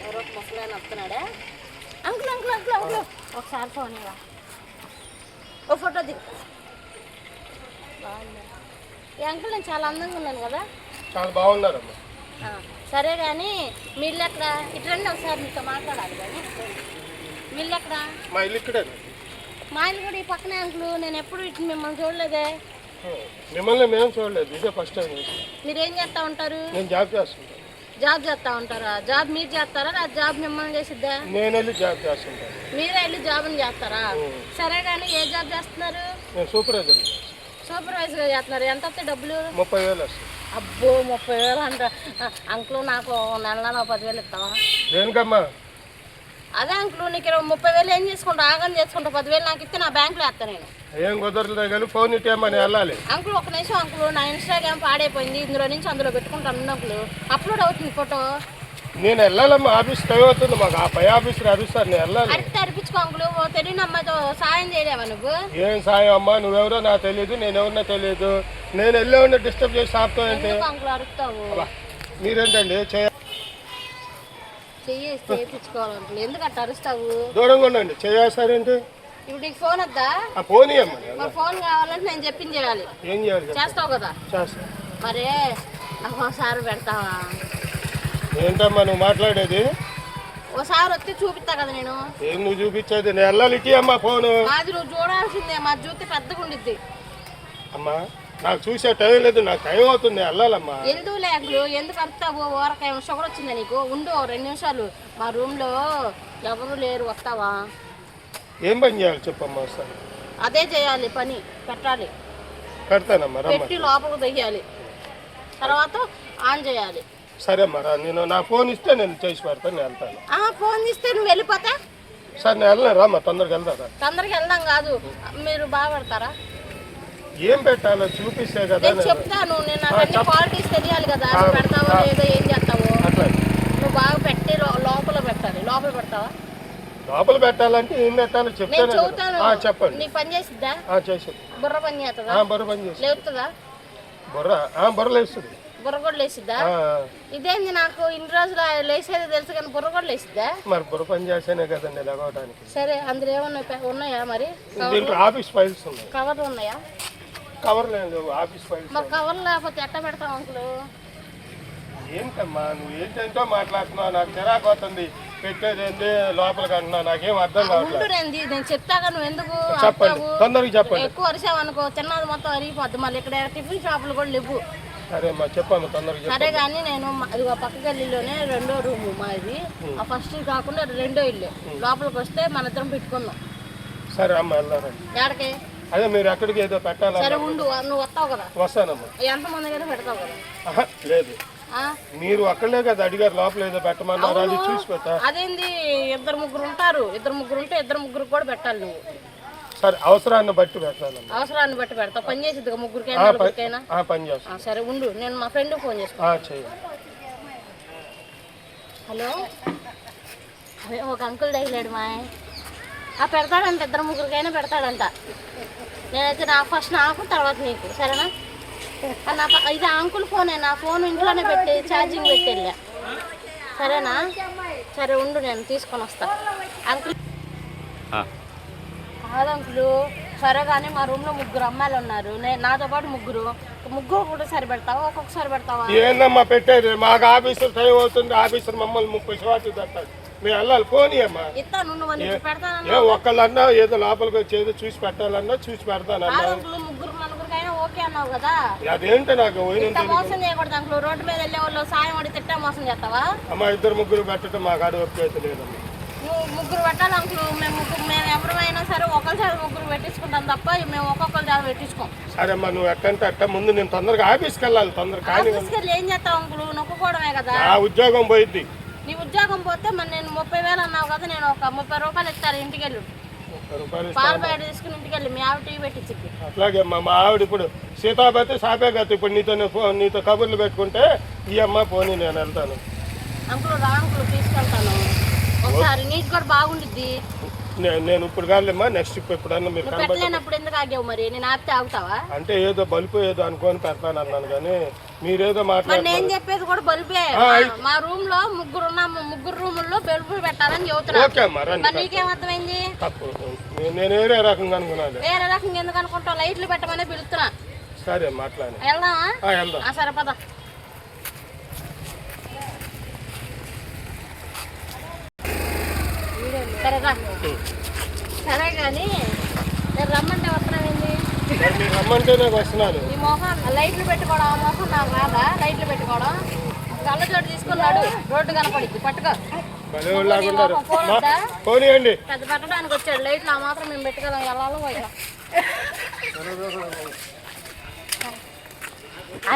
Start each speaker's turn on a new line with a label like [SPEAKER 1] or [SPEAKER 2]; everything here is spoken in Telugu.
[SPEAKER 1] ఎవరో ముసలాయన వస్తున్నాడా? అంకుల్ అంకుల్ అంకుల్ అంకుల్ ఒకసారి ఫోన్ ఇవ్వ, ఓ ఫోటో దిగు. బాగుంది ఈ అంకుల్, నేను చాలా అందంగా ఉన్నాను కదా?
[SPEAKER 2] చాలా బాగున్నారమ్మా.
[SPEAKER 1] సరే కానీ మీ ఇల్లు ఎక్కడ? ఇటు రండి ఒకసారి మీతో మాట్లాడాలి. కానీ మీ ఇల్లు ఎక్కడ?
[SPEAKER 2] మా ఇల్లు ఇక్కడే.
[SPEAKER 1] మా ఇల్లు కూడా ఈ పక్కనే అంకుల్. నేను ఎప్పుడు ఇటు మిమ్మల్ని చూడలేదే.
[SPEAKER 2] మిమ్మల్ని మేము చూడలేదు, ఇదే ఫస్ట్ టైం.
[SPEAKER 1] మీరు ఏం చేస్తూ ఉంటారు?
[SPEAKER 2] నేను జాబ్ చేస్తుంటాను.
[SPEAKER 1] జాబ్ చేస్తూ ఉంటారా? జాబ్ మీరు చేస్తారా? ఆ జాబ్ మిమ్మల్ని చేసిద్దా?
[SPEAKER 2] నేను వెళ్ళి జాబ్ చేస్తుంటాను.
[SPEAKER 1] మీరే వెళ్ళి జాబ్ని చేస్తారా? సరే కానీ ఏ జాబ్ చేస్తున్నారు?
[SPEAKER 2] నేను సూపర్వైజర్.
[SPEAKER 1] సూపర్వైజర్గా చేస్తున్నారు. ఎంత వస్తాయి డబ్బులు?
[SPEAKER 2] 30,000 వస్తాయి.
[SPEAKER 1] అబ్బో 30,000 అంట అంకుల్. నాకు నెల 10,000 ఇస్తావా?
[SPEAKER 2] దేనికమ్మా?
[SPEAKER 1] అదే అంకుల్, నీకు 30,000 ఏం చేసుకుంటా? ఆగం చేసుకుంటా. 10,000 నాకు ఇస్తే నా బ్యాంకులో వేస్తాను నేను.
[SPEAKER 2] ఏం కుదరదు కానీ ఫోన్ ఇట్టేమని వెళ్ళాలి.
[SPEAKER 1] అంకుల్ ఒక నిమిషం అంకుల్, నా ఇన్స్టాగ్రామ్ పాడైపోయింది. ఇందులో నుంచి అందులో పెట్టుకుంటాను అంకుల్. అప్లోడ్ అవుతుంది ఫోటో.
[SPEAKER 2] నేను వెళ్ళాలమ్మా, ఆఫీస్ టైం అవుతుంది మాకు. ఆ పై ఆఫీసర్ అరుస్తారు, నేను వెళ్ళాలి.
[SPEAKER 1] అడిగితే అరిపించుకో అంకుల్. తెలియని అమ్మాయితో సాయం చేయలేవా నువ్వు?
[SPEAKER 2] ఏం సాయం అమ్మా? నువ్వెవరో నాకు తెలియదు, నేను ఎవరినో తెలియదు. నేను వెళ్ళే ఉండే డిస్టర్బ్ చేసి ఆపుతావు
[SPEAKER 1] అంకుల్ అరుస్తావు?
[SPEAKER 2] మీరేంటండి
[SPEAKER 1] చేయించుకోవాలంకుల్. ఎందుకు అట్లా అరుస్తావు?
[SPEAKER 2] దూరంగా ఉండండి. చేస్తారేంటి?
[SPEAKER 1] ఇప్పుడు నీకు ఫోన్ వద్దా?
[SPEAKER 2] ఫోన్ ఇవ్వమ్మా.
[SPEAKER 1] మరి ఫోన్ కావాలంటే నేను చెప్పింది చేయాలి.
[SPEAKER 2] ఏం చేయాలి?
[SPEAKER 1] చేస్తావు కదా?
[SPEAKER 2] చేస్తా.
[SPEAKER 1] మరే నాకు ఒకసారి పెడతావా?
[SPEAKER 2] ఏంటమ్మా నువ్వు మాట్లాడేది?
[SPEAKER 1] ఒకసారి వస్తే చూపిస్తా కదా నేను.
[SPEAKER 2] ఏం నువ్వు చూపించేది? నేను వెళ్ళాలి. ఇటీ అమ్మా ఫోను.
[SPEAKER 1] అది నువ్వు చూడాల్సిందే. మా చూస్తే పెద్దగా ఉండిద్ది.
[SPEAKER 2] అమ్మా నాకు చూసే టైం లేదు, నాకు టైం అవుతుంది, వెళ్ళాలమ్మా.
[SPEAKER 1] ఎందుకు లేకులు? ఎందుకు అరుస్తావు? ఊరకాయ షుగర్ వచ్చిందా నీకు? ఉండు 2 నిమిషాలు. మా రూమ్లో ఎవరు లేరు, వస్తావా?
[SPEAKER 2] ఏం పని చేయాలి చెప్పమ్మా? వస్తాను.
[SPEAKER 1] అదే చేయాలి పని. పెట్టాలి.
[SPEAKER 2] పెడతానమ్మా.
[SPEAKER 1] పెట్టి లోపలికి తెయ్యాలి. తర్వాత ఆన్ చేయాలి.
[SPEAKER 2] సరే అమ్మా, నేను నా ఫోన్ ఇస్తే నేను చేసి పెడతాను, నేను వెళ్తాను.
[SPEAKER 1] ఫోన్ ఇస్తే నువ్వు వెళ్ళిపోతా?
[SPEAKER 2] సరే నేను వెళ్ళను, రామ్మా. తొందరగా వెళ్తారా?
[SPEAKER 1] తొందరగా వెళ్దాం కాదు, మీరు బాగా పెడతారా?
[SPEAKER 2] ఏం పెట్టాలో చూపిస్తే కదా
[SPEAKER 1] నేను చెప్తాను. నేను నాకు క్వాలిటీస్ తెలియాలి కదా. నువ్వు పెడతావో లేదో, ఏం చేస్తావో. నువ్వు బాగా పెట్టి లోపల పెట్టాలి. లోపల పెడతావా?
[SPEAKER 2] లోపల పెట్టాలంటే ఏం పెట్టాలో చెప్తాను. చెప్పండి.
[SPEAKER 1] నీకు పని చేసిద్దా?
[SPEAKER 2] చేసి
[SPEAKER 1] బుర్ర పని చేస్తుందా?
[SPEAKER 2] బుర్ర పని చేసి
[SPEAKER 1] లేవుతుందా?
[SPEAKER 2] బుర్ర లేస్తుంది.
[SPEAKER 1] బుర్ర కూడా లేసిద్దా? ఇదేంది, నాకు ఇన్ని రోజులు లేసేది తెలుసు కానీ బుర్ర కూడా లేసిద్దా?
[SPEAKER 2] మరి బుర్ర పని చేసేనే కదండి లేవడానికి.
[SPEAKER 1] సరే, అందులో ఏమన్నా ఉన్నాయా? మరి
[SPEAKER 2] ఆఫీస్ ఫైల్స్ ఉన్నాయి.
[SPEAKER 1] కవర్లు ఉన్నాయా?
[SPEAKER 2] కవర్ లేదు, ఆఫీస్ ఫైల్స్.
[SPEAKER 1] మరి కవర్ లేకపోతే ఎట్ట పెడతావు అంకులు?
[SPEAKER 2] ఏంటమ్మా నువ్వు ఏంటంటో మాట్లాడుతున్నావు, నాకు చిరాకు అవుతుంది. పెట్టేది ఏంటి లోపలికి అంటున్నావు, నాకేం అర్థం కావట్లేదు.
[SPEAKER 1] నేను చెప్తాగా, నువ్వు ఎందుకు
[SPEAKER 2] చెప్పండి, తొందరగా చెప్పండి.
[SPEAKER 1] ఎక్కువ అరిసావు అనుకో, తిన్నది మొత్తం అరిగిపోద్ది. మళ్ళీ ఇక్కడ టిఫిన్ షాపులు కూడా లేవు.
[SPEAKER 2] సరే అమ్మా చెప్పమ్మా, తొందరగా.
[SPEAKER 1] సరే కానీ నేను పక్క గల్లీలోనే 2వ రూము మాది. ఆ ఫస్ట్ కాకుండా 2వ ఇల్లు. లోపలికి వస్తే మన ఇద్దరం పెట్టుకున్నాం.
[SPEAKER 2] సరే అమ్మ వెళ్దారండి.
[SPEAKER 1] ఎక్కడికి?
[SPEAKER 2] అదే మీరు ఎక్కడికి ఏదో పెట్టాలి.
[SPEAKER 1] సరే ఉండు, నువ్వు వస్తావు కదా?
[SPEAKER 2] వస్తానమ్మా.
[SPEAKER 1] ఎంతమంది కదా పెడతావు కదా?
[SPEAKER 2] లేదు, మీరు అక్కడలే కదా అడిగారు, లోపల ఏదో పెట్టమన్నారు, అది చూసి పెట్టా.
[SPEAKER 1] అదేంది, 2-3 ఉంటారు. 2-3 ఉంటే 2-3 కూడా పెట్టాలి నువ్వు.
[SPEAKER 2] సరే అవసరాన్ని బట్టి పెట్టాలి.
[SPEAKER 1] అవసరాన్ని బట్టి పెడతా. పని చేసిద్ది 3కైనా 4కైనా?
[SPEAKER 2] పని చేస్తా.
[SPEAKER 1] సరే ఉండు, నేను మా ఫ్రెండ్ ఫోన్ చేస్తా. హలో, అదే ఒక అంకుల్ డైలాడు మాయ్ పెడతాడంట. 2-3కైనా పెడతాడంట. నేనైతే ఫస్ట్ నాకు, తర్వాత నీకు. సరేనా? ఇది అంకుల్ ఫోనే. నా ఫోన్ ఇంట్లోనే పెట్టి ఛార్జింగ్ పెట్టి వెళ్ళా. సరేనా? సరే ఉండు, నేను తీసుకొని వస్తా. అంకుల్ కాదు అంకులు, సరే కానీ మా రూమ్లో 3 అమ్మాయిలు ఉన్నారు. నాతో పాటు ముగ్గురు కూడా సరి పెడతావా? ఒక్కొక్కసారి పెడతావా?
[SPEAKER 2] ఏందమ్మా పెట్టేది? మాకు ఆఫీసర్ టైం అవుతుంది. ఆఫీసర్ మమ్మల్ని 30 షాట్లు పెట్టాలి. మేము వెళ్ళాలి. పోనీ అమ్మా.
[SPEAKER 1] ఇస్తాను, నువ్వు పెడతాను.
[SPEAKER 2] ఒక్కళ్ళన్నా ఏదో లోపలికి వచ్చేది చూసి పెట్టాలన్నా చూసి పెడతానన్నా.
[SPEAKER 1] 3-4కైనా ఓకే అన్నావు కదా?
[SPEAKER 2] అదేంటి నాకు
[SPEAKER 1] మోసం చేయకూడదు అంకులు. రోడ్డు మీద వెళ్ళే వాళ్ళు సాయం అడిగి తిట్టా మోసం చేస్తావా?
[SPEAKER 2] అమ్మా 2-3 పెట్టడం మాకు ఆడ ఓపిక అయితే లేదమ్మా.
[SPEAKER 1] నువ్వు 3 పెట్టాలి అంకులు. మేము ఎవరైనా సరే ఒకరిసారి 3 పెట్టించుకుంటాం తప్ప మేము ఒక్కొక్కరి పెట్టించుకోం.
[SPEAKER 2] సరే అమ్మా, నువ్వు ఎట్టంటే అట్ట. ముందు నేను తొందరగా ఆఫీస్కి వెళ్ళాలి. తొందరగా
[SPEAKER 1] ఏం చేస్తావు అంకులు? నొక్కుకోవడమే కదా.
[SPEAKER 2] ఆ ఉద్యోగం పోయిద్ది.
[SPEAKER 1] నీ ఉద్యోగం పోతే మరి నేను 30,000 అన్నావు కదా, నేను ఒక 30 రూపాయలు ఇస్తాను. ఇంటికి వెళ్ళి పాలు బయట తీసుకుని ఇంటికి వెళ్ళి మీ ఆవిడ టీ పెట్టించింది.
[SPEAKER 2] అట్లాగే అమ్మా, మా ఆవిడ ఇప్పుడు సీతాపతి సాపేగతి. ఇప్పుడు నీతో కబుర్లు పెట్టుకుంటే ఈ అమ్మ పోనీ నేను వెళ్తాను.
[SPEAKER 1] అంకులు రా అంకులు, తీసుకెళ్తాను. ఒకసారి నీకు కూడా బాగుండిద్ది.
[SPEAKER 2] నేను ఇప్పుడు కాదులేమ్మా, నెక్స్ట్ ఎప్పుడన్నా మీరు
[SPEAKER 1] నువ్వు పెట్టలేనప్పుడు ఎందుకు ఆగావు మరి? నేను ఆపితే ఆగుతావా?
[SPEAKER 2] అంటే ఏదో బల్బు ఏదో అనుకొని పెడతాను అన్నాను కానీ మీరేదో
[SPEAKER 1] మరి
[SPEAKER 2] మాట్లాడుతున్నారు.
[SPEAKER 1] నేను చెప్పేది కూడా బల్బే. మా రూమ్ లో ముగ్గురు రూముల్లో బల్బులు పెట్టాలని చెబుతున్నా.
[SPEAKER 2] ఓకే అమ్మా, రండి.
[SPEAKER 1] మరి నీకేం అర్థమైంది?
[SPEAKER 2] తప్పు. నేను వేరే రకంగా అనుకున్నాను.
[SPEAKER 1] వేరే రకంగా ఎందుకు అనుకుంటావు? లైట్లు పెట్టమనే పిలుస్తున్నా.
[SPEAKER 2] సరే మాట్లాడి
[SPEAKER 1] వెళ్దామా?
[SPEAKER 2] వెళ్దాం.
[SPEAKER 1] సరే పద. సరేరా. సరే కానీ నేను రమ్మంటే వస్తున్నానండి.
[SPEAKER 2] మీరు రమ్మంటే నాకు వస్తున్నాను.
[SPEAKER 1] ఈ మొహం లైట్లు పెట్టుకోవడం, ఆ మొహం నాకు రాదా? లైట్లు పెట్టుకోవడం కళ్ళ చోటు తీసుకున్నాడు, రోడ్డు కనపడిద్ది. పట్టుకో.
[SPEAKER 2] పోనీయండి.
[SPEAKER 1] పెద్ద పెట్టడానికి వచ్చాడు లైట్లు, ఆ మాత్రం మేము పెట్టుకోదాం. వెళ్ళాలో పోయినా